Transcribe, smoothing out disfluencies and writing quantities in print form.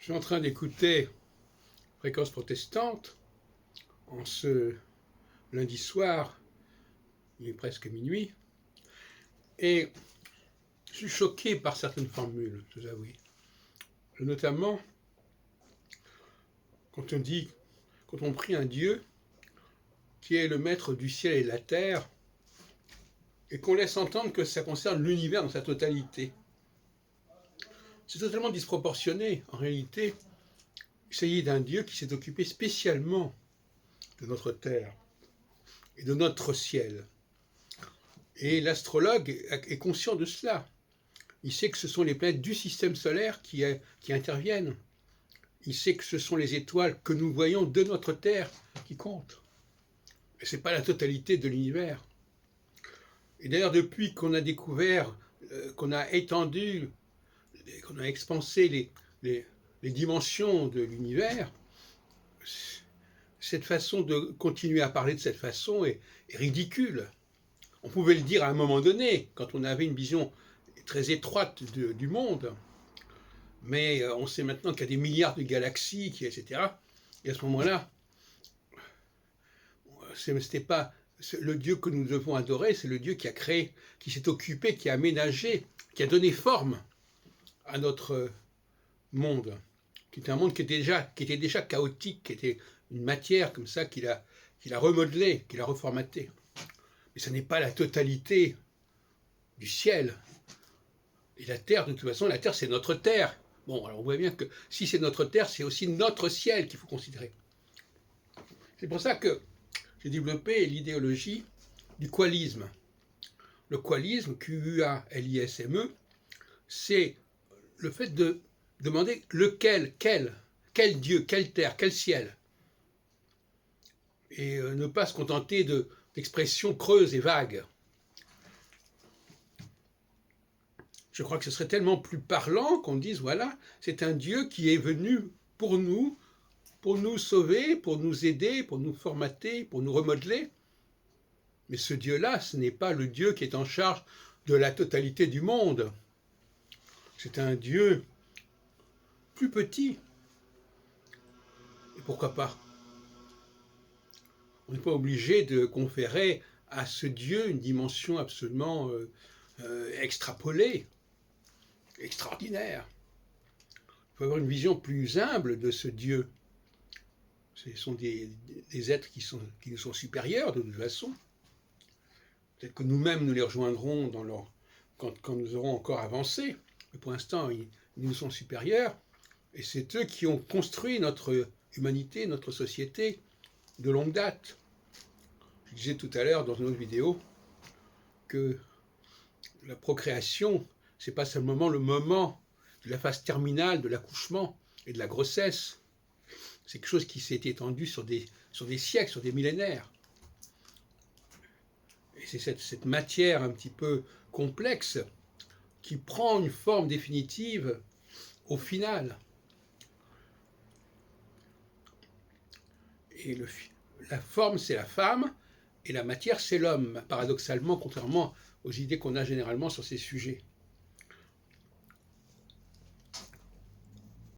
Je suis en train d'écouter Fréquence protestante en ce lundi soir, il est presque minuit, et je suis choqué par certaines formules, je vous avoue. Notamment, quand on prie un Dieu qui est le maître du ciel et de la terre, et qu'on laisse entendre que ça concerne l'univers dans sa totalité. C'est totalement disproportionné. En réalité, il s'agit d'un Dieu qui s'est occupé spécialement de notre terre et de notre ciel. Et l'astrologue est conscient de cela. Il sait que ce sont les planètes du système solaire qui interviennent. Il sait que ce sont les étoiles que nous voyons de notre Terre qui comptent. Et ce n'est pas la totalité de l'univers. Et d'ailleurs, depuis qu'on a découvert, qu'on a étendu, qu'on a expansé les dimensions de l'univers, cette façon de continuer à parler de cette façon est ridicule. On pouvait le dire à un moment donné, quand on avait une vision très étroite du monde, mais on sait maintenant qu'il y a des milliards de galaxies, etc. Et à ce moment-là, c'était pas le Dieu que nous devons adorer, c'est le Dieu qui a créé, qui s'est occupé, qui a aménagé, qui a donné forme à notre monde, qui était un monde qui était déjà chaotique, qui était une matière comme ça qu'il a remodelé, qu'il a reformaté. Mais ce n'est pas la totalité du ciel. Et la terre, de toute façon, la terre, c'est notre terre. Bon, alors on voit bien que si c'est notre terre, c'est aussi notre ciel qu'il faut considérer. C'est pour ça que j'ai développé l'idéologie du qualisme. Le qualisme, Q-U-A-L-I-S-M-E, c'est le fait de demander lequel, quel Dieu, quelle terre, quel ciel. Et ne pas se contenter d'expressions creuses et vagues. Je crois que ce serait tellement plus parlant qu'on dise, voilà, c'est un Dieu qui est venu pour nous sauver, pour nous aider, pour nous formater, pour nous remodeler. Mais ce Dieu-là, ce n'est pas le Dieu qui est en charge de la totalité du monde. C'est un Dieu plus petit. Et pourquoi pas? On n'est pas obligé de conférer à ce Dieu une dimension absolument extrapolée, extraordinaire. Il faut avoir une vision plus humble de ce Dieu. Ce sont des êtres qui nous sont supérieurs de toute façon. Peut-être que nous-mêmes nous les rejoindrons quand nous aurons encore avancé. Mais pour l'instant, ils nous sont supérieurs. Et c'est eux qui ont construit notre humanité, notre société de longue date. Je disais tout à l'heure dans une autre vidéo que la procréation, c'est pas seulement le moment de la phase terminale de l'accouchement et de la grossesse. C'est quelque chose qui s'est étendu sur des siècles, sur des millénaires. Et c'est cette matière un petit peu complexe qui prend une forme définitive au final. Et la forme, c'est la femme, et la matière, c'est l'homme, paradoxalement, contrairement aux idées qu'on a généralement sur ces sujets.